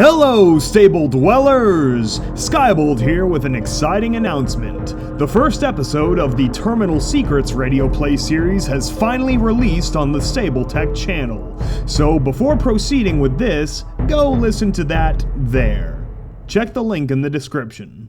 Hello, stable dwellers! Skybold here with an exciting announcement. The first episode of the Terminal Secrets radio play series has finally released on the Stable Tech channel. So before proceeding with this, go listen to that there. Check the link in the description.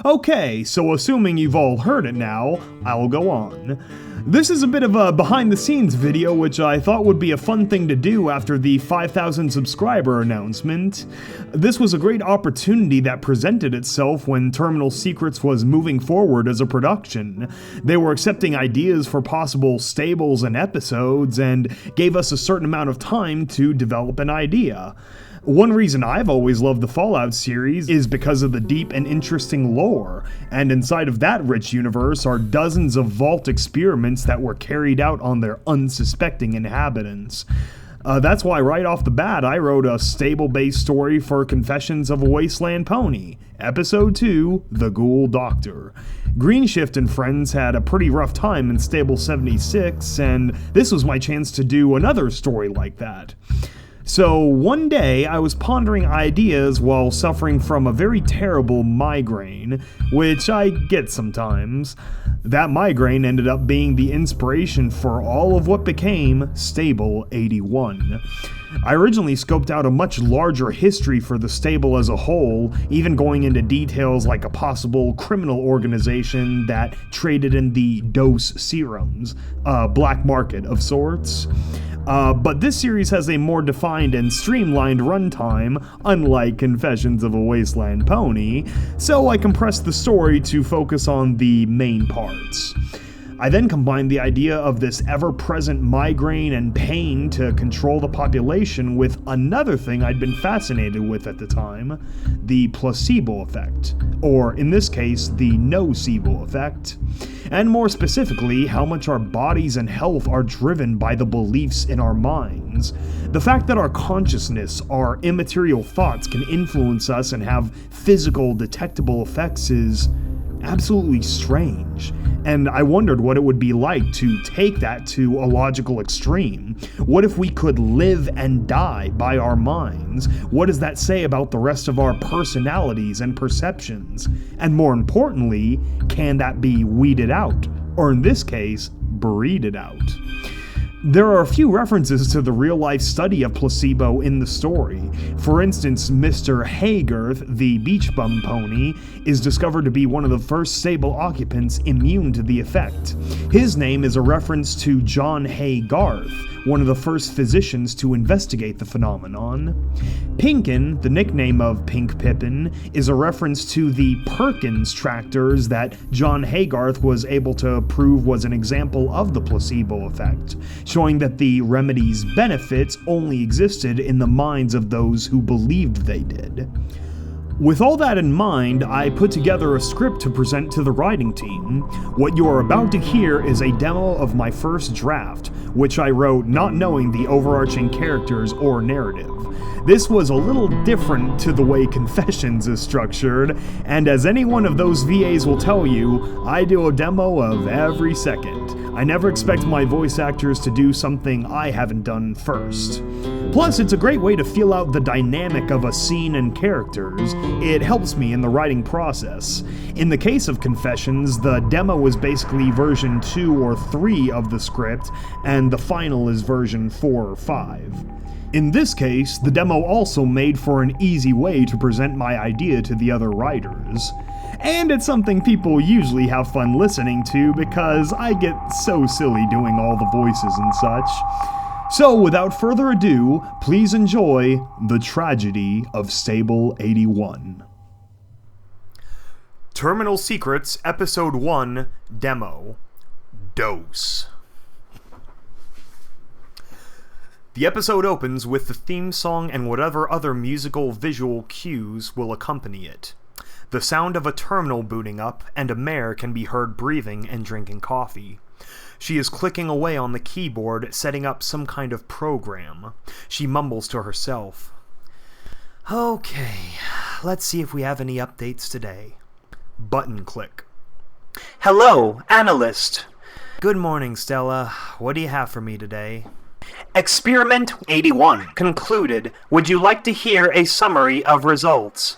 Okay, so assuming you've all heard it now, I'll go on. This is a bit of a behind-the-scenes video, which I thought would be a fun thing to do after the 5,000 subscriber announcement. This was a great opportunity that presented itself when Terminal Secrets was moving forward as a production. They were accepting ideas for possible stables and episodes, and gave us a certain amount of time to develop an idea. One reason I've always loved the Fallout series is because of the deep and interesting lore, and inside of that rich universe are dozens of vault experiments that were carried out on their unsuspecting inhabitants. That's why right off the bat I wrote a stable-based story for Confessions of a Wasteland Pony, Episode 2, The Ghoul Doctor. Greenshift and friends had a pretty rough time in Stable 76, and this was my chance to do another story like that. So one day I was pondering ideas while suffering from a very terrible migraine, which I get sometimes. That migraine ended up being the inspiration for all of what became Stable 81. I originally scoped out a much larger history for the stable as a whole, even going into details like a possible criminal organization that traded in the dose serums, a black market of sorts. But this series has a more defined and streamlined runtime, unlike Confessions of a Wasteland Pony, so I compressed the story to focus on the main parts. I then combined the idea of this ever-present migraine and pain to control the population with another thing I'd been fascinated with at the time, the placebo effect, or in this case, the nocebo effect, and more specifically, how much our bodies and health are driven by the beliefs in our minds. The fact that our consciousness, our immaterial thoughts can influence us and have physical, detectable effects is absolutely strange, and I wondered what it would be like to take that to a logical extreme. What if we could live and die by our minds? What does that say about the rest of our personalities and perceptions? And more importantly, can that be weeded out? Or in this case, breeded out? There are a few references to the real-life study of placebo in the story. For instance, Mr. Haygarth, the beach bum pony, is discovered to be one of the first stable occupants immune to the effect. His name is a reference to John Haygarth, one of the first physicians to investigate the phenomenon. Pinkin, the nickname of Pink Pippin, is a reference to the Perkins tractors that John Haygarth was able to prove was an example of the placebo effect, showing that the remedy's benefits only existed in the minds of those who believed they did. With all that in mind, I put together a script to present to the writing team. What you are about to hear is a demo of my first draft, which I wrote not knowing the overarching characters or narrative. This was a little different to the way Confessions is structured, and as any one of those VAs will tell you, I do a demo of every second. I never expect my voice actors to do something I haven't done first. Plus, it's a great way to feel out the dynamic of a scene and characters. It helps me in the writing process. In the case of Confessions, the demo was basically version 2 or 3 of the script, and the final is version 4 or 5. In this case, the demo also made for an easy way to present my idea to the other writers. And it's something people usually have fun listening to because I get so silly doing all the voices and such. So without further ado, please enjoy The Tragedy of Stable 81. Terminal Secrets, Episode 1, Demo. Dose. The episode opens with the theme song and whatever other musical visual cues will accompany it. The sound of a terminal booting up, and a mare can be heard breathing and drinking coffee. She is clicking away on the keyboard, setting up some kind of program. She mumbles to herself. Okay, let's see if we have any updates today. Button click. Hello, analyst. Good morning, Stella. What do you have for me today? Experiment 81 concluded. Would you like to hear a summary of results?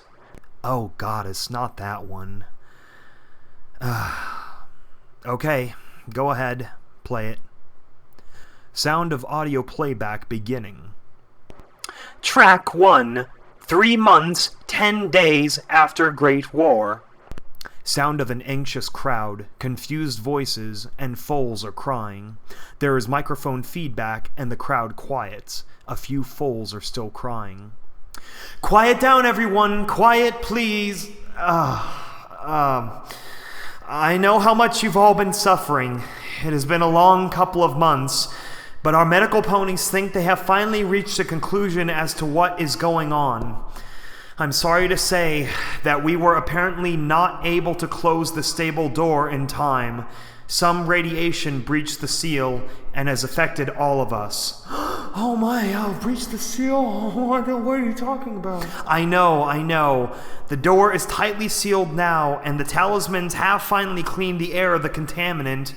Oh god, it's not that one. Okay, go ahead. Play it. Sound of audio playback beginning. Track 1. 3 months, 10 days after Great War. Sound of an anxious crowd, confused voices, and foals are crying. There is microphone feedback, and the crowd quiets. A few foals are still crying. Quiet down, everyone! Quiet, please! I know how much you've all been suffering. It has been a long couple of months, but our medical ponies think they have finally reached a conclusion as to what is going on. I'm sorry to say that we were apparently not able to close the stable door in time. Some radiation breached the seal and has affected all of us. Oh my, breached the seal? What are you talking about? I know. The door is tightly sealed now, and the talismans have finally cleaned the air of the contaminant,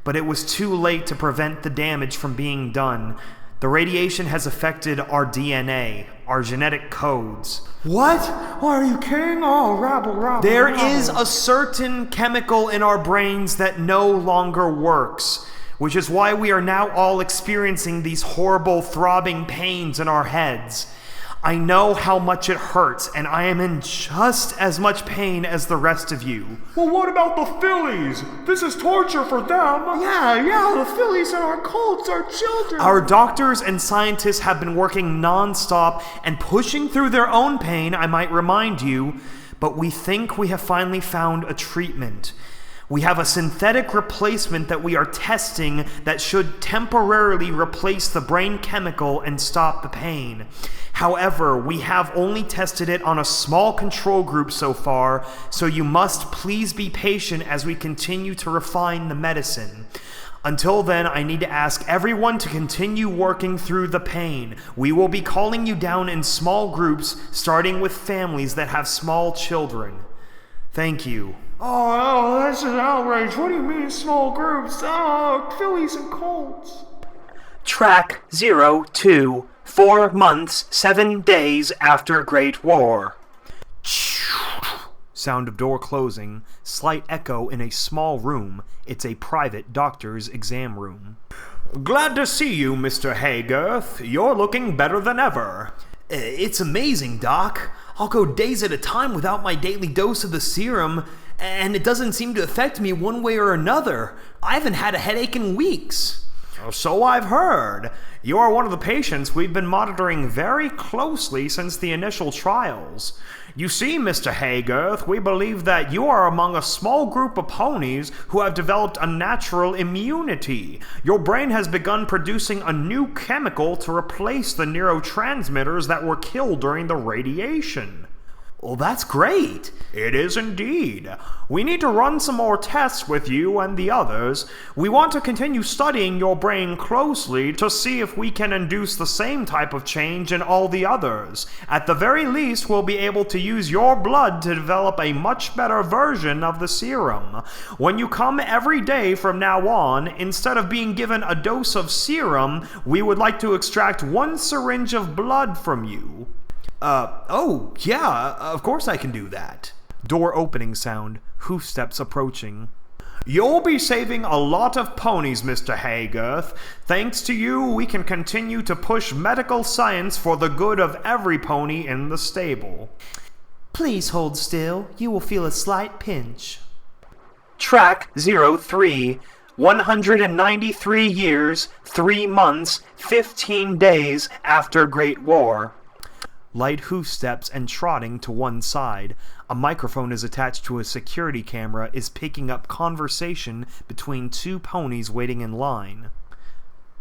but it was too late to prevent the damage from being done. The radiation has affected our DNA, our genetic codes. What? Are you kidding? Oh, rabble. There is a certain chemical in our brains that no longer works, which is why we are now all experiencing these horrible throbbing pains in our heads. I know how much it hurts, and I am in just as much pain as the rest of you. Well, what about the Phillies? This is torture for them. Yeah, the Phillies and our cults, our children. Our doctors and scientists have been working non-stop and pushing through their own pain, I might remind you, but we think we have finally found a treatment. We have a synthetic replacement that we are testing that should temporarily replace the brain chemical and stop the pain. However, we have only tested it on a small control group so far, so you must please be patient as we continue to refine the medicine. Until then, I need to ask everyone to continue working through the pain. We will be calling you down in small groups, starting with families that have small children. Thank you. Oh, that's an outrage. What do you mean small groups? Oh, Phillies and Colts. Track 02. 4 months, 7 days after Great War. Sound of door closing. Slight echo in a small room. It's a private doctor's exam room. Glad to see you, Mr. Haygarth. You're looking better than ever. It's amazing, Doc. I'll go days at a time without my daily dose of the serum, and it doesn't seem to affect me one way or another. I haven't had a headache in weeks. So I've heard. You are one of the patients we've been monitoring very closely since the initial trials. You see, Mr. Haygarth, we believe that you are among a small group of ponies who have developed a natural immunity. Your brain has begun producing a new chemical to replace the neurotransmitters that were killed during the radiation. Well, that's great. It is indeed. We need to run some more tests with you and the others. We want to continue studying your brain closely to see if we can induce the same type of change in all the others. At the very least, we'll be able to use your blood to develop a much better version of the serum. When you come every day from now on, instead of being given a dose of serum, we would like to extract 1 syringe of blood from you. Of course I can do that. Door opening sound, hoof steps approaching. You'll be saving a lot of ponies, Mr. Haygarth. Thanks to you, we can continue to push medical science for the good of every pony in the stable. Please hold still. You will feel a slight pinch. Track 03. 193 years, 3 months, 15 days after Great War. Light hoof steps and trotting to one side. A microphone is attached to a security camera is picking up conversation between 2 ponies waiting in line.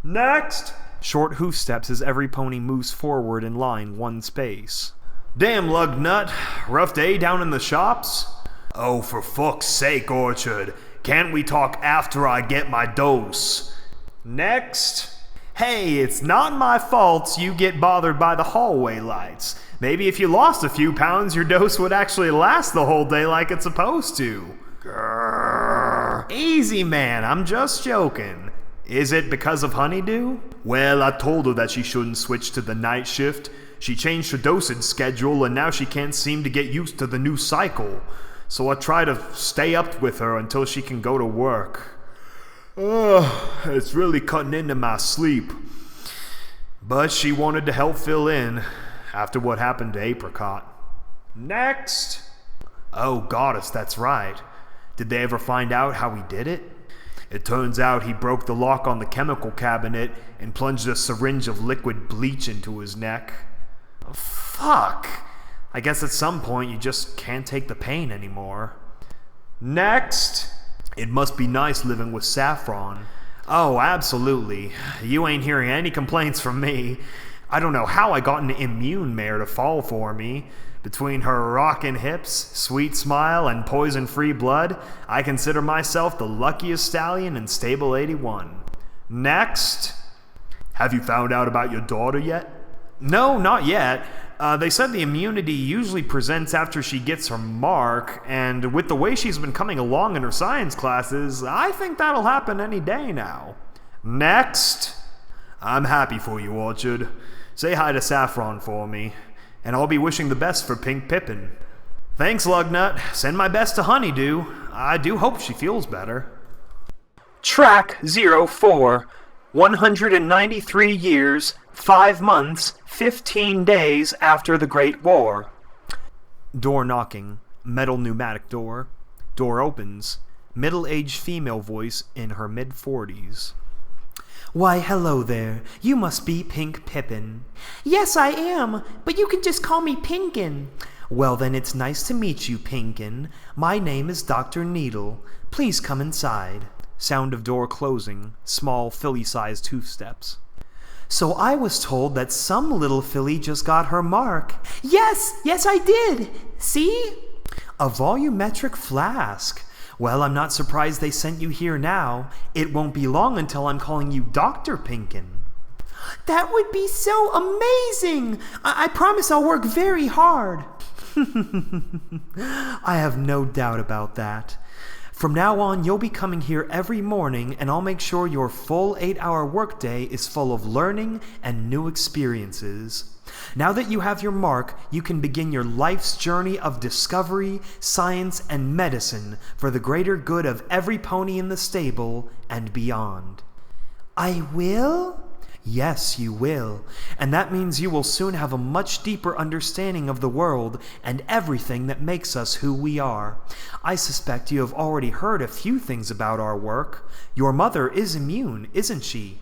Next! Short hoof steps as every pony moves forward in line 1 space. Damn, Lugnut. Rough day down in the shops? Oh, for fuck's sake, Orchard. Can't we talk after I get my dose? Next! Hey, it's not my fault you get bothered by the hallway lights. Maybe if you lost a few pounds, your dose would actually last the whole day like it's supposed to. Grrr. Easy, man, I'm just joking. Is it because of honeydew? Well, I told her that she shouldn't switch to the night shift. She changed her dosage schedule and now she can't seem to get used to the new cycle. So I try to stay up with her until she can go to work. It's really cutting into my sleep. But she wanted to help fill in after what happened to Apricot. Next! Oh, goddess, that's right. Did they ever find out how he did it? It turns out he broke the lock on the chemical cabinet and plunged a syringe of liquid bleach into his neck. Oh, fuck! I guess at some point you just can't take the pain anymore. Next! It must be nice living with Saffron. Oh, absolutely. You ain't hearing any complaints from me. I don't know how I got an immune mare to fall for me. Between her rockin' hips, sweet smile, and poison-free blood, I consider myself the luckiest stallion in Stable 81. Next! Have you found out about your daughter yet? No, not yet. They said the immunity usually presents after she gets her mark, and with the way she's been coming along in her science classes, I think that'll happen any day now. Next! I'm happy for you, Orchard. Say hi to Saffron for me, and I'll be wishing the best for Pink Pippin. Thanks, Lugnut. Send my best to Honeydew. I do hope she feels better. Track 04, 193 years, 5 months, 15 days after the Great War. Door knocking. Metal pneumatic door. Door opens. Middle-aged female voice in her mid-40s. Why, hello there. You must be Pink Pippin. Yes, I am, but you can just call me Pinkin. Well, then it's nice to meet you, Pinkin. My name is Dr. Needle. Please come inside. Sound of door closing. Small, filly-sized hoof steps. So I was told that some little filly just got her mark. Yes, I did. See? A volumetric flask. Well, I'm not surprised they sent you here now. It won't be long until I'm calling you Dr. Pinkin. That would be so amazing! I promise I'll work very hard. I have no doubt about that. From now on, you'll be coming here every morning, and I'll make sure your full 8-hour workday is full of learning and new experiences. Now that you have your mark, you can begin your life's journey of discovery, science, and medicine for the greater good of every pony in the stable and beyond. I will? Yes, you will. And that means you will soon have a much deeper understanding of the world and everything that makes us who we are. I suspect you have already heard a few things about our work. Your mother is immune, isn't she?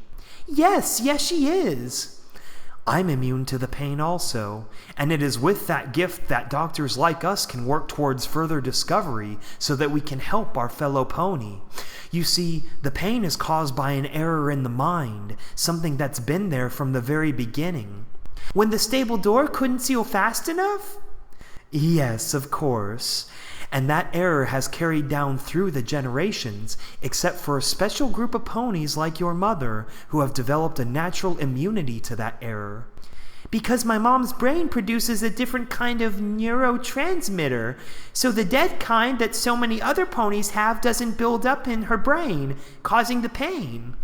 Yes, she is. I'm immune to the pain also, and it is with that gift that doctors like us can work towards further discovery so that we can help our fellow pony. You see, the pain is caused by an error in the mind, something that's been there from the very beginning. When the stable door couldn't seal fast enough? Yes, of course. And that error has carried down through the generations, except for a special group of ponies like your mother, who have developed a natural immunity to that error. Because my mom's brain produces a different kind of neurotransmitter, so the dead kind that so many other ponies have doesn't build up in her brain, causing the pain.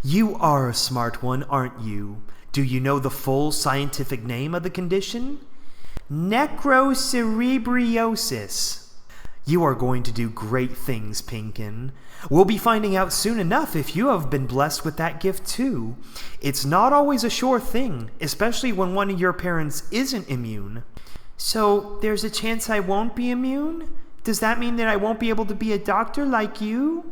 You are a smart one, aren't you? Do you know the full scientific name of the condition? Necrocerebriosis. You are going to do great things, Pinkin. We'll be finding out soon enough if you have been blessed with that gift too. It's not always a sure thing, especially when one of your parents isn't immune. So, there's a chance I won't be immune? Does that mean that I won't be able to be a doctor like you?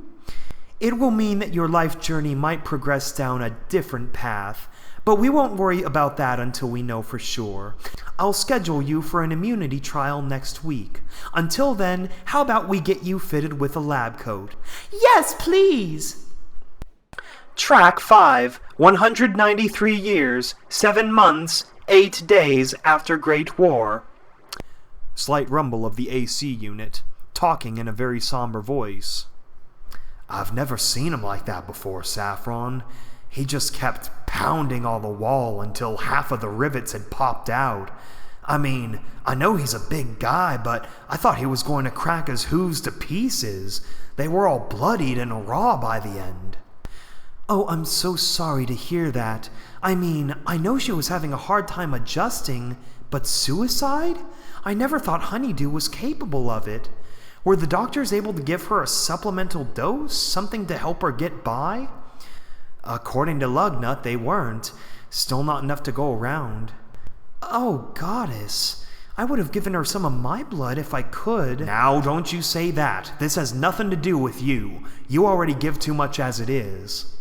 It will mean that your life journey might progress down a different path, but we won't worry about that until we know for sure. I'll schedule you for an immunity trial next week. Until then, how about we get you fitted with a lab coat? Yes, please! Track 5, 193 years, 7 months, 8 days after Great War. Slight rumble of the AC unit, talking in a very somber voice. I've never seen him like that before, Saffron. He just kept pounding on the wall until half of the rivets had popped out. I mean, I know he's a big guy, but I thought he was going to crack his hooves to pieces. They were all bloodied and raw by the end. Oh, I'm so sorry to hear that. I mean, I know she was having a hard time adjusting, but suicide? I never thought Honeydew was capable of it. Were the doctors able to give her a supplemental dose? Something to help her get by? According to Lugnut, they weren't. Still not enough to go around. Oh, goddess. I would have given her some of my blood if I could. Now, don't you say that. This has nothing to do with you. You already give too much as it is.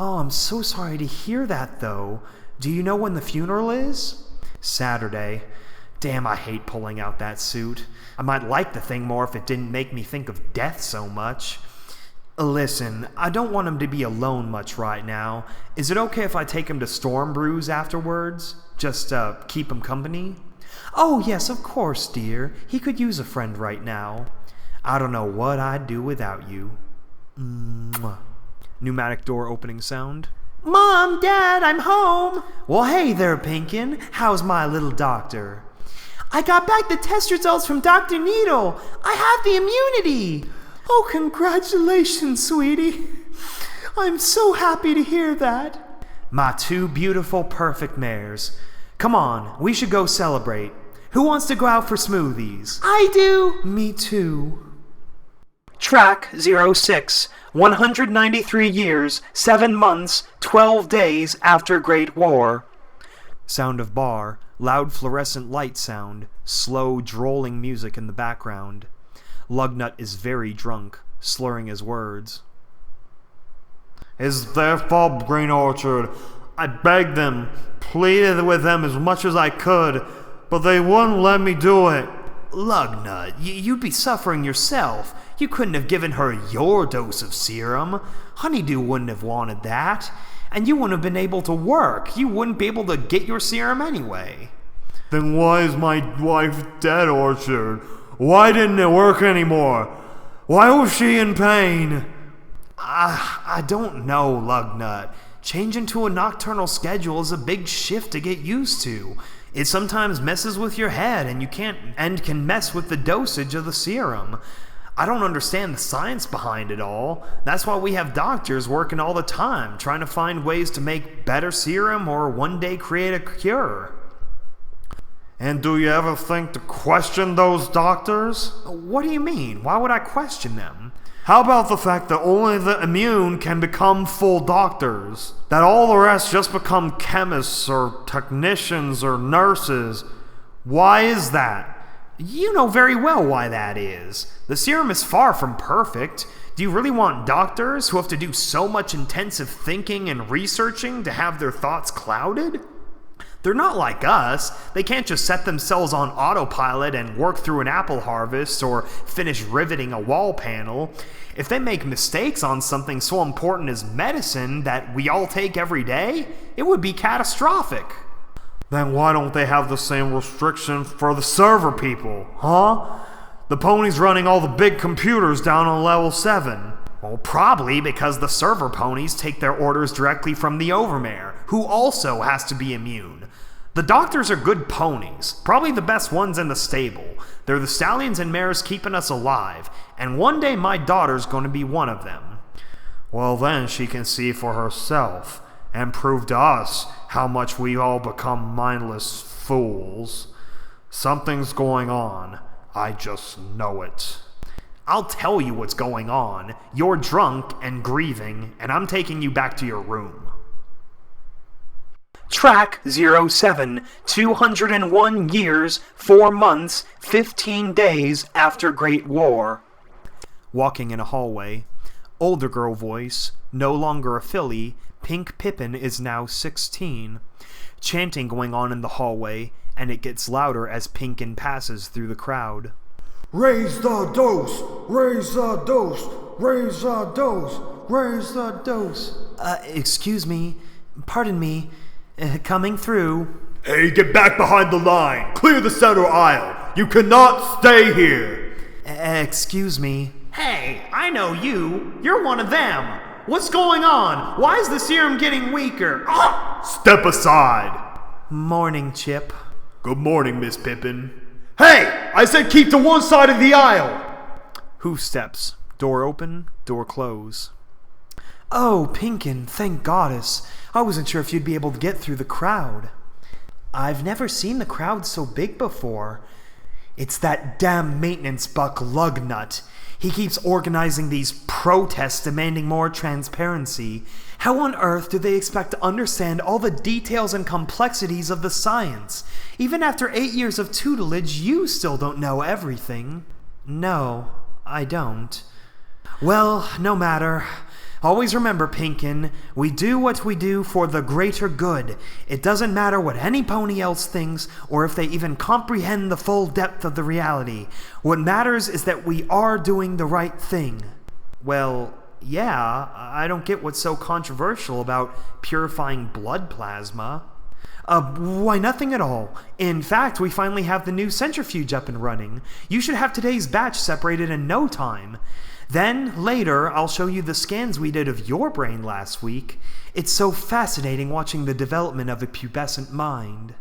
Oh, I'm so sorry to hear that, though. Do you know when the funeral is? Saturday. Damn, I hate pulling out that suit. I might like the thing more if it didn't make me think of death so much. Listen, I don't want him to be alone much right now. Is it okay if I take him to Storm Brews afterwards? Just, keep him company? Oh, yes, of course, dear. He could use a friend right now. I don't know what I'd do without you. Mwah. Pneumatic door opening sound. Mom, Dad, I'm home. Well, hey there, Pinkin. How's my little doctor? I got back the test results from Dr. Needle. I have the immunity. Oh, congratulations, sweetie. I'm so happy to hear that. My two beautiful, perfect mares. Come on, we should go celebrate. Who wants to go out for smoothies? I do. Me too. Track 06, 193 years, 7 months, 12 days after Great War. Sound of bar, loud fluorescent light sound, slow, drolling music in the background. Lugnut is very drunk, slurring his words. It's their fault, Green Orchard. I begged them, pleaded with them as much as I could, but they wouldn't let me do it. Lugnut, you'd be suffering yourself. You couldn't have given her your dose of serum. Honeydew wouldn't have wanted that. And you wouldn't have been able to work. You wouldn't be able to get your serum anyway. Then why is my wife dead, Orchard? Why didn't it work anymore? Why was she in pain? I don't know, Lugnut. Changing to a nocturnal schedule is a big shift to get used to. It sometimes messes with your head and can mess with the dosage of the serum. I don't understand the science behind it all. That's why we have doctors working all the time, trying to find ways to make better serum or one day create a cure. And do you ever think to question those doctors? What do you mean? Why would I question them? How about the fact that only the immune can become full doctors? That all the rest just become chemists or technicians or nurses? Why is that? You know very well why that is. The serum is far from perfect. Do you really want doctors who have to do so much intensive thinking and researching to have their thoughts clouded? They're not like us. They can't just set themselves on autopilot and work through an apple harvest or finish riveting a wall panel. If they make mistakes on something so important as medicine that we all take every day, it would be catastrophic. Then why don't they have the same restriction for the server people, huh? The ponies running all the big computers down on level 7. Well, probably because the server ponies take their orders directly from the overmare, who also has to be immune. The doctors are good ponies, probably the best ones in the stable. They're the stallions and mares keeping us alive, and one day my daughter's going to be one of them. Well, then she can see for herself and prove to us how much we all become mindless fools. Something's going on. I just know it. I'll tell you what's going on. You're drunk and grieving, and I'm taking you back to your room. Track 07, 201 years, 4 months, 15 days after Great War. Walking in a hallway. Older girl voice, no longer a filly. Pink Pippin is now 16. Chanting going on in the hallway, and it gets louder as Pinkin passes through the crowd. Raise the dose! Raise the dose! Raise the dose! Raise the dose! Excuse me. Pardon me. Coming through. Hey, get back behind the line! Clear the center aisle! You cannot stay here! Excuse me. Hey, I know you. You're one of them. What's going on? Why is the serum getting weaker? Step aside! Morning, Chip. Good morning, Miss Pippin. Hey! I said keep to one side of the aisle! Hoof steps. Door open, door close. Oh, Pippin, thank goddess. I wasn't sure if you'd be able to get through the crowd. I've never seen the crowd so big before. It's that damn maintenance buck Lugnut. He keeps organizing these protests demanding more transparency. How on earth do they expect to understand all the details and complexities of the science? Even after 8 years of tutelage, you still don't know everything. No, I don't. Well, no matter. Always remember, Pippin, we do what we do for the greater good. It doesn't matter what any pony else thinks, or if they even comprehend the full depth of the reality. What matters is that we are doing the right thing. Well, yeah, I don't get what's so controversial about purifying blood plasma. Why, nothing at all. In fact, we finally have the new centrifuge up and running. You should have today's batch separated in no time. Then, later, I'll show you the scans we did of your brain last week. It's so fascinating watching the development of a pubescent mind.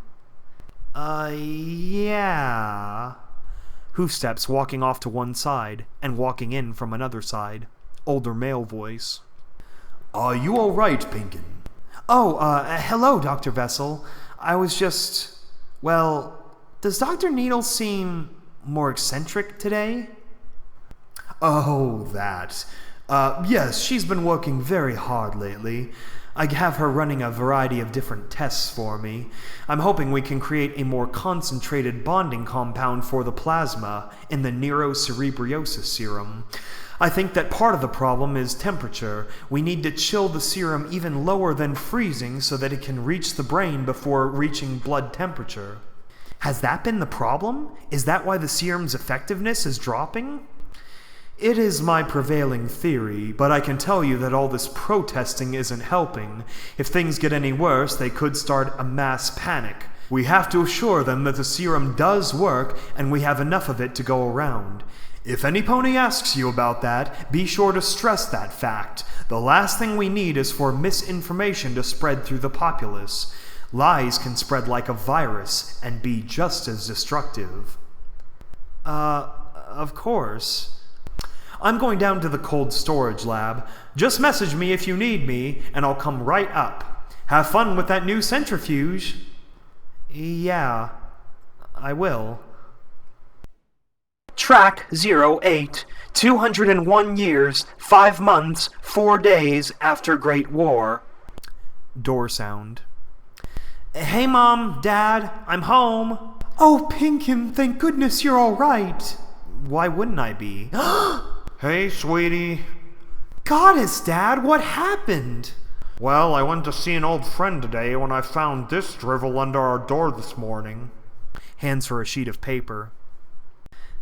Yeah. Hoofsteps walking off to one side, and walking in from another side. Older male voice. Are you alright, Pippin? Oh, hello, Dr. Vessel. I was just... Well, does Dr. Needle seem more eccentric today? Oh, that. Yes, she's been working very hard lately. I have her running a variety of different tests for me. I'm hoping we can create a more concentrated bonding compound for the plasma in the neurocerebriosis serum. I think that part of the problem is temperature. We need to chill the serum even lower than freezing so that it can reach the brain before reaching blood temperature. Has that been the problem? Is that why the serum's effectiveness is dropping? It is my prevailing theory, but I can tell you that all this protesting isn't helping. If things get any worse, they could start a mass panic. We have to assure them that the serum does work and we have enough of it to go around. If any pony asks you about that, be sure to stress that fact. The last thing we need is for misinformation to spread through the populace. Lies can spread like a virus and be just as destructive. Of course. I'm going down to the cold storage lab. Just message me if you need me, and I'll come right up. Have fun with that new centrifuge. Yeah, I will. Track 08, 201 years, 5 months, 4 days after Great War. Door sound. Hey, Mom, Dad, I'm home. Oh, Pippin, thank goodness you're all right. Why wouldn't I be? Hey, sweetie. Goddess, Dad, what happened? Well, I went to see an old friend today when I found this drivel under our door this morning. Hands her a sheet of paper.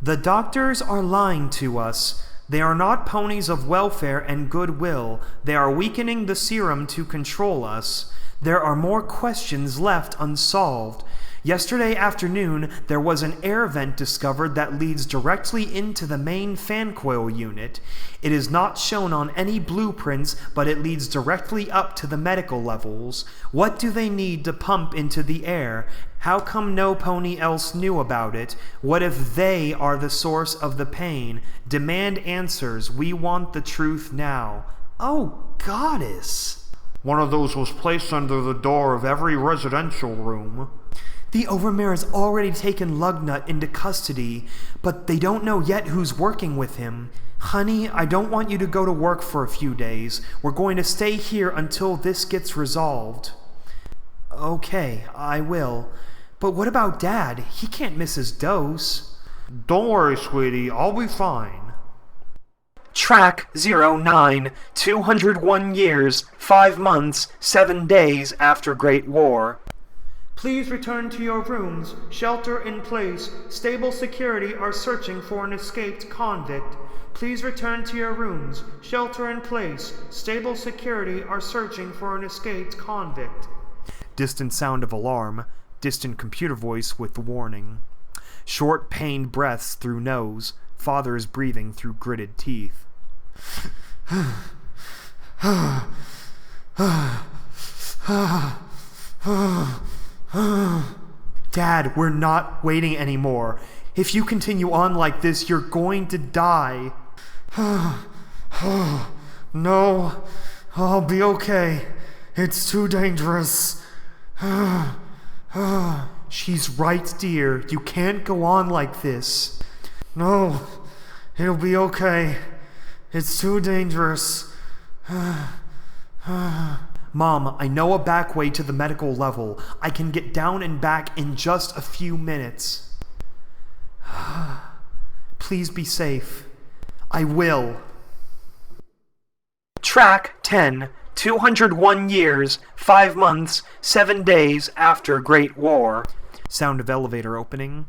The doctors are lying to us. They are not ponies of welfare and goodwill. They are weakening the serum to control us. There are more questions left unsolved. Yesterday afternoon, there was an air vent discovered that leads directly into the main fan coil unit. It is not shown on any blueprints, but it leads directly up to the medical levels. What do they need to pump into the air? How come no pony else knew about it? What if they are the source of the pain? Demand answers. We want the truth now. Oh, goddess. One of those was placed under the door of every residential room. The Overmare has already taken Lugnut into custody, but they don't know yet who's working with him. Honey, I don't want you to go to work for a few days. We're going to stay here until this gets resolved. Okay, I will. But what about Dad? He can't miss his dose. Don't worry, sweetie. I'll be fine. Track 09, 201 years, 5 months, 7 days after Great War. Please return to your rooms. Shelter in place. Stable security are searching for an escaped convict. Please return to your rooms. Shelter in place. Stable security are searching for an escaped convict. Distant sound of alarm. Distant computer voice with warning. Short, pained breaths through nose. Father is breathing through gritted teeth. Dad, we're not waiting anymore. If you continue on like this, you're going to die. No, I'll be okay. It's too dangerous. She's right, dear. You can't go on like this. No, it'll be okay. It's too dangerous. Mom, I know a back way to the medical level. I can get down and back in just a few minutes. Please be safe. I will. Track 10, 201 years, 5 months, 7 days after Great War. Sound of elevator opening.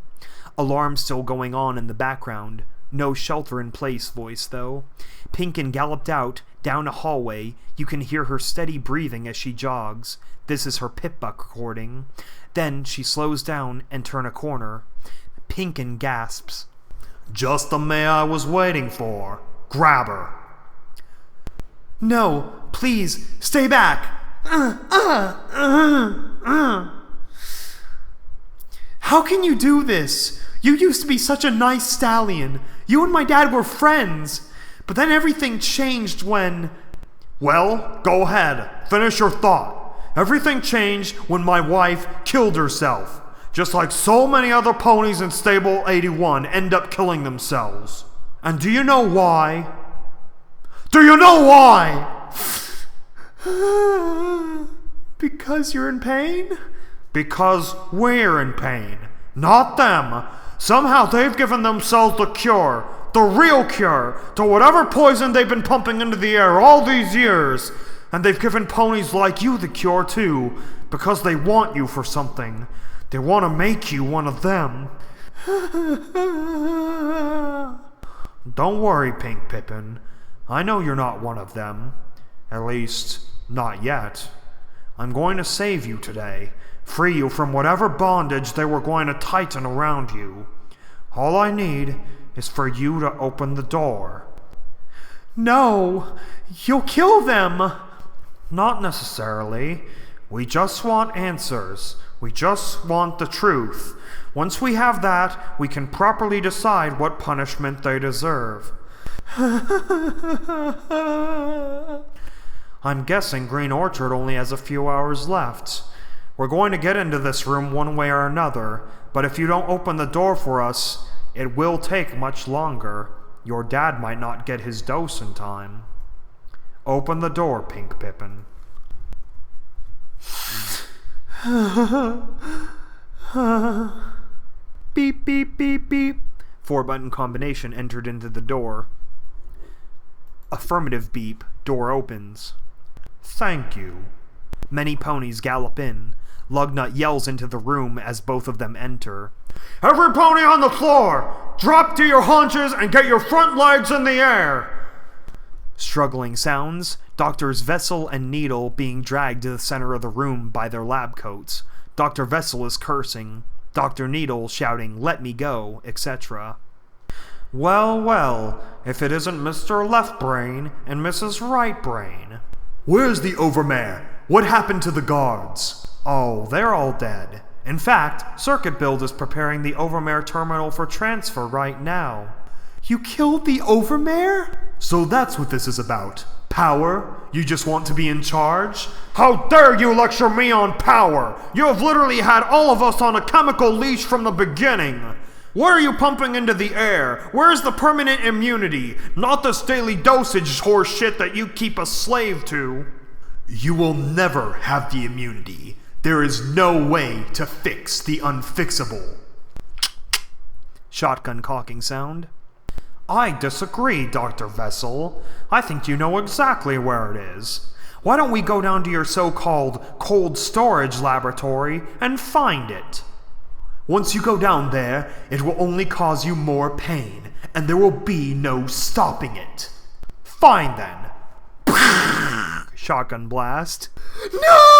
Alarm still going on in the background. No shelter in place voice, though. Pippin galloped out, down a hallway. You can hear her steady breathing as she jogs. This is her Pip-Buck recording. Then she slows down and turns a corner. Pippin gasps. Just the man I was waiting for. Grab her. No, please, stay back. How can you do this? You used to be such a nice stallion. You and my dad were friends. But then everything changed when... Well, go ahead. Finish your thought. Everything changed when my wife killed herself. Just like so many other ponies in Stable 81 end up killing themselves. And do you know why? Do you know why? Because you're in pain? Because we're in pain, not them. Somehow they've given themselves the cure, the real cure, to whatever poison they've been pumping into the air all these years. And they've given ponies like you the cure too, because they want you for something. They want to make you one of them. Don't worry, Pink Pippin. I know you're not one of them. At least, not yet. I'm going to save you today, free you from whatever bondage they were going to tighten around you. All I need is for you to open the door. No, you'll kill them. Not necessarily. We just want answers. We just want the truth. Once we have that, we can properly decide what punishment they deserve. I'm guessing Green Orchard only has a few hours left. We're going to get into this room one way or another, but if you don't open the door for us, it will take much longer. Your dad might not get his dose in time. Open the door, Pink Pippin. Beep, beep, beep, beep. 4-button combination entered into the door. Affirmative beep. Door opens. Thank you. Many ponies gallop in. Lugnut yells into the room as both of them enter. Every pony on the floor! Drop to your haunches and get your front legs in the air! Struggling sounds. Doctors Vessel and Needle being dragged to the center of the room by their lab coats. Dr. Vessel is cursing. Dr. Needle shouting, "Let me go," etc. Well, well, if it isn't Mr. Left Brain and Mrs. Right Brain. Where's the Overmare? What happened to the guards? Oh, they're all dead. In fact, Circuit Build is preparing the Overmare terminal for transfer right now. You killed the Overmare? So that's what this is about. Power? You just want to be in charge? How dare you lecture me on power? You have literally had all of us on a chemical leash from the beginning. What are you pumping into the air? Where's the permanent immunity? Not this daily dosage horse shit that you keep a slave to. You will never have the immunity. There is no way to fix the unfixable. Shotgun cocking sound. I disagree, Dr. Vessel. I think you know exactly where it is. Why don't we go down to your so-called cold storage laboratory and find it? Once you go down there, it will only cause you more pain, and there will be no stopping it. Fine then. Shotgun blast. No!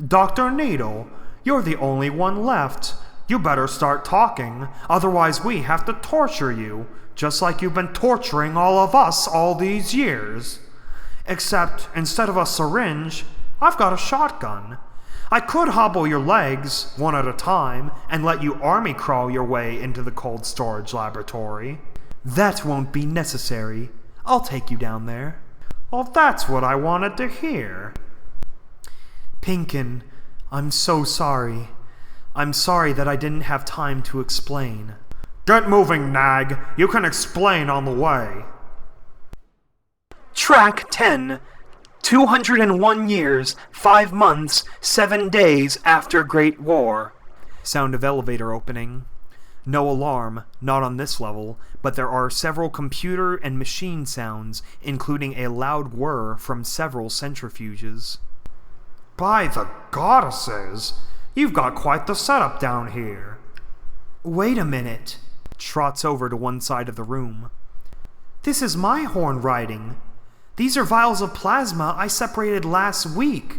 Dr. Needle, you're the only one left. You better start talking, otherwise we have to torture you, just like you've been torturing all of us all these years. Except, instead of a syringe, I've got a shotgun. I could hobble your legs, one at a time, and let you army crawl your way into the cold storage laboratory. That won't be necessary. I'll take you down there. Well, that's what I wanted to hear. Pippin, I'm so sorry. I'm sorry that I didn't have time to explain. Get moving, Nag. You can explain on the way. Track 10. 201 years, 5 months, 7 days after Great War. Sound of elevator opening. No alarm, not on this level, but there are several computer and machine sounds, including a loud whir from several centrifuges. By the goddesses, you've got quite the setup down here. Wait a minute. Trots over to one side of the room. This is my horn writing. These are vials of plasma I separated last week.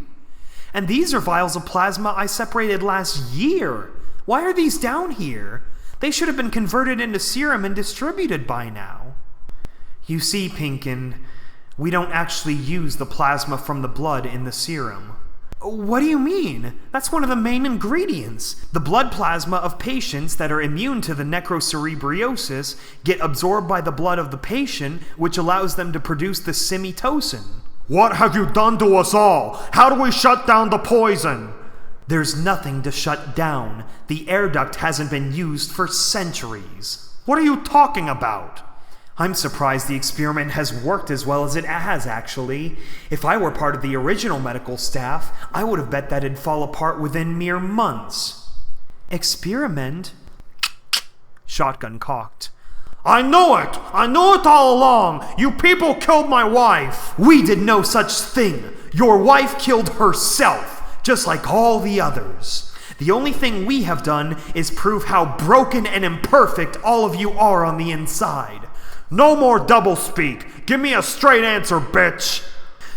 And these are vials of plasma I separated last year. Why are these down here? They should have been converted into serum and distributed by now. You see, Pippin, we don't actually use the plasma from the blood in the serum. What do you mean? That's one of the main ingredients. The blood plasma of patients that are immune to the necrocerebriosis get absorbed by the blood of the patient, which allows them to produce the simitocin. What have you done to us all? How do we shut down the poison? There's nothing to shut down. The air duct hasn't been used for centuries. What are you talking about? I'm surprised the experiment has worked as well as it has, actually. If I were part of the original medical staff, I would have bet that it'd fall apart within mere months. Experiment? Shotgun cocked. I knew it! I knew it all along! You people killed my wife! We did no such thing! Your wife killed herself, just like all the others. The only thing we have done is prove how broken and imperfect all of you are on the inside. No more doublespeak. Give me a straight answer, bitch.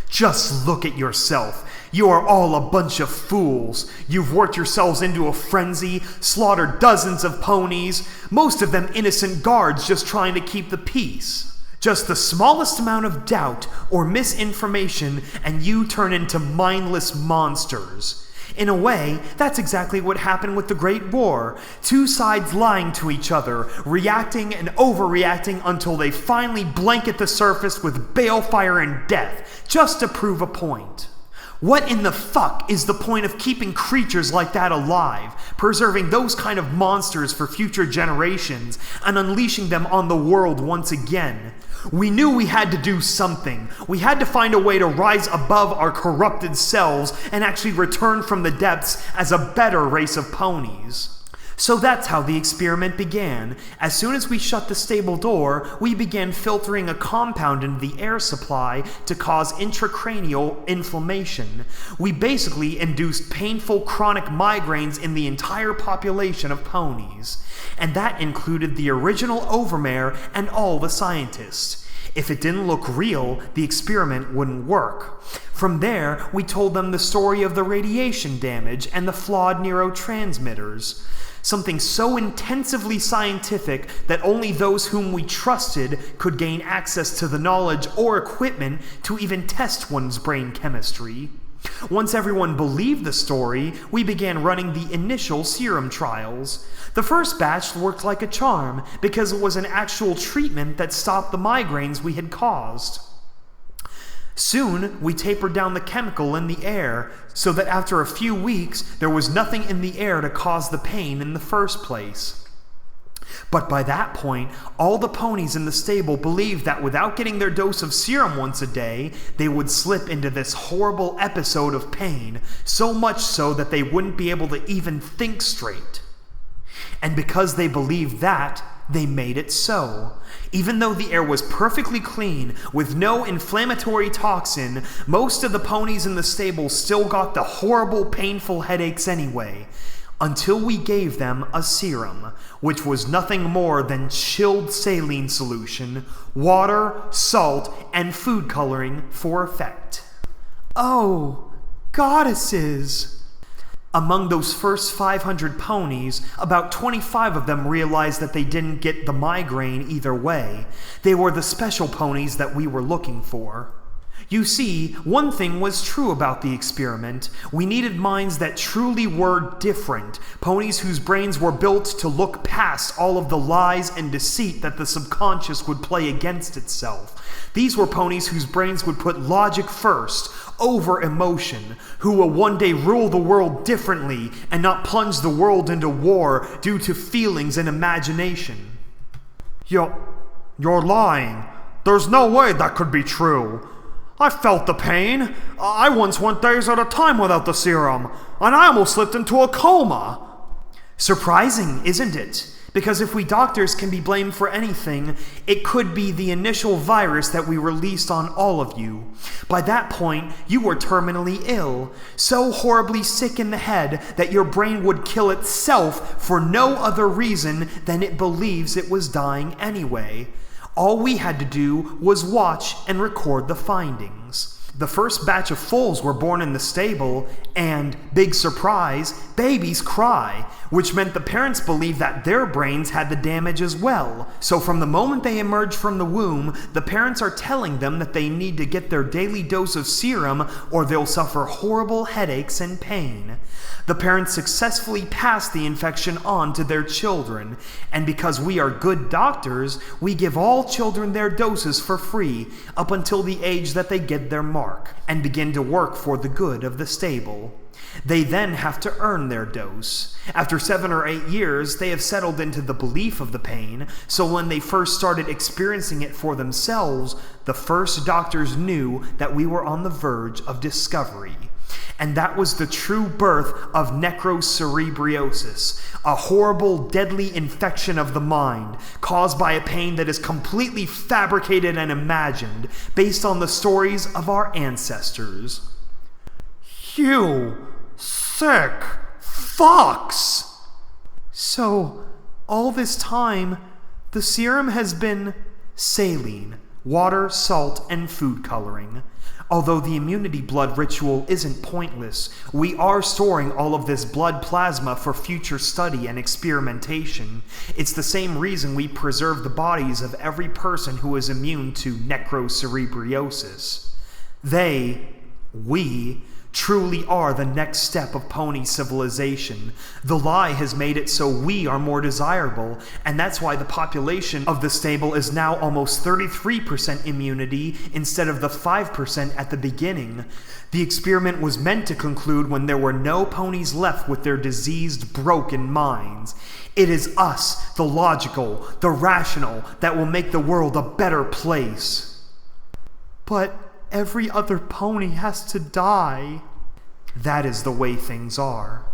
Just look at yourself. You are all a bunch of fools. You've worked yourselves into a frenzy, slaughtered dozens of ponies, most of them innocent guards just trying to keep the peace. Just the smallest amount of doubt or misinformation, and you turn into mindless monsters. In a way, that's exactly what happened with the Great War. Two sides lying to each other, reacting and overreacting until they finally blanket the surface with balefire and death, just to prove a point. What in the fuck is the point of keeping creatures like that alive, preserving those kind of monsters for future generations, and unleashing them on the world once again? We knew we had to do something. We had to find a way to rise above our corrupted selves and actually return from the depths as a better race of ponies. So that's how the experiment began. As soon as we shut the stable door, we began filtering a compound into the air supply to cause intracranial inflammation. We basically induced painful chronic migraines in the entire population of ponies. And that included the original overmare and all the scientists. If it didn't look real, the experiment wouldn't work. From there, we told them the story of the radiation damage and the flawed neurotransmitters. Something so intensively scientific that only those whom we trusted could gain access to the knowledge or equipment to even test one's brain chemistry. Once everyone believed the story, we began running the initial serum trials. The first batch worked like a charm because it was an actual treatment that stopped the migraines we had caused. Soon, we tapered down the chemical in the air so that after a few weeks, there was nothing in the air to cause the pain in the first place. But by that point, all the ponies in the stable believed that without getting their dose of serum once a day, they would slip into this horrible episode of pain, so much so that they wouldn't be able to even think straight. And because they believed that, they made it so. Even though the air was perfectly clean, with no inflammatory toxin, most of the ponies in the stable still got the horrible, painful headaches anyway, until we gave them a serum, which was nothing more than chilled saline solution, water, salt, and food coloring for effect. Oh, goddesses! Among those first 500 ponies, about 25 of them realized that they didn't get the migraine either way. They were the special ponies that we were looking for. You see, one thing was true about the experiment. We needed minds that truly were different, ponies whose brains were built to look past all of the lies and deceit that the subconscious would play against itself. These were ponies whose brains would put logic first, over emotion, who will one day rule the world differently and not plunge the world into war due to feelings and imagination. You're lying. There's no way that could be true. I felt the pain. I once went days at a time without the serum, and I almost slipped into a coma. Surprising, isn't it? Because if we doctors can be blamed for anything, it could be the initial virus that we released on all of you. By that point, you were terminally ill, so horribly sick in the head that your brain would kill itself for no other reason than it believes it was dying anyway. All we had to do was watch and record the findings. The first batch of foals were born in the stable, and, big surprise, babies cry, which meant the parents believed that their brains had the damage as well. So from the moment they emerge from the womb, the parents are telling them that they need to get their daily dose of serum or they'll suffer horrible headaches and pain. The parents successfully pass the infection on to their children, and because we are good doctors, we give all children their doses for free up until the age that they get their mark and begin to work for the good of the stable. They then have to earn their dose. After 7 or 8 years, they have settled into the belief of the pain, so when they first started experiencing it for themselves, the first doctors knew that we were on the verge of discovery. And that was the true birth of necrocerebriosis, a horrible, deadly infection of the mind, caused by a pain that is completely fabricated and imagined, based on the stories of our ancestors. You sick fucks! So, all this time, the serum has been saline, water, salt, and food coloring. Although the immunity blood ritual isn't pointless, we are storing all of this blood plasma for future study and experimentation. It's the same reason we preserve the bodies of every person who is immune to necrocerebriosis. We, truly are the next step of pony civilization. The lie has made it so we are more desirable, and that's why the population of the stable is now almost 33% immunity instead of the 5% at the beginning. The experiment was meant to conclude when there were no ponies left with their diseased, broken minds. It is us, the logical, the rational, that will make the world a better place. But every other pony has to die. That is the way things are.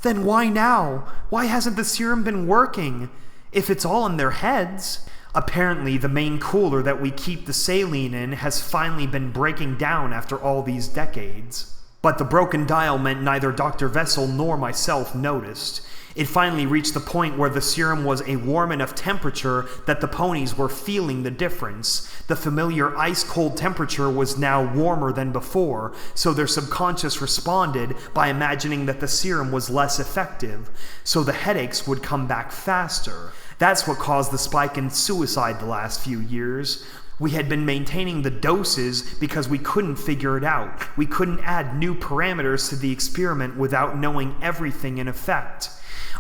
Then why now? Why hasn't the serum been working? If it's all in their heads. Apparently, the main cooler that we keep the saline in has finally been breaking down after all these decades. But the broken dial meant neither Dr. Vessel nor myself noticed. It finally reached the point where the serum was a warm enough temperature that the ponies were feeling the difference. The familiar ice-cold temperature was now warmer than before, so their subconscious responded by imagining that the serum was less effective, so the headaches would come back faster. That's what caused the spike in suicide the last few years. We had been maintaining the doses because we couldn't figure it out. We couldn't add new parameters to the experiment without knowing everything in effect.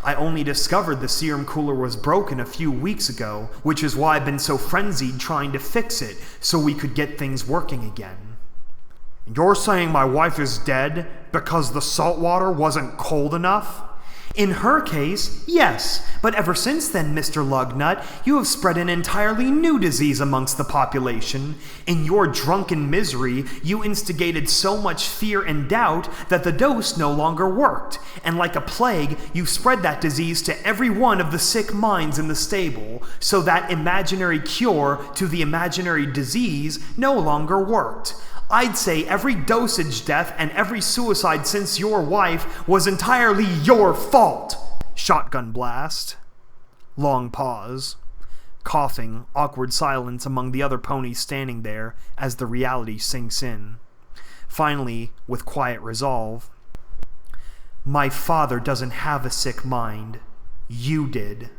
I only discovered the serum cooler was broken a few weeks ago, which is why I've been so frenzied trying to fix it so we could get things working again. You're saying my wife is dead because the salt water wasn't cold enough? In her case, yes, but ever since then, Mr. Lugnut, you have spread an entirely new disease amongst the population. In your drunken misery, you instigated so much fear and doubt that the dose no longer worked, and like a plague, you spread that disease to every one of the sick minds in the stable, so that imaginary cure to the imaginary disease no longer worked. I'd say every dosage death and every suicide since your wife was entirely your fault. Shotgun blast. Long pause. Coughing, awkward silence among the other ponies standing there as the reality sinks in. Finally, with quiet resolve, my father doesn't have a sick mind. You did.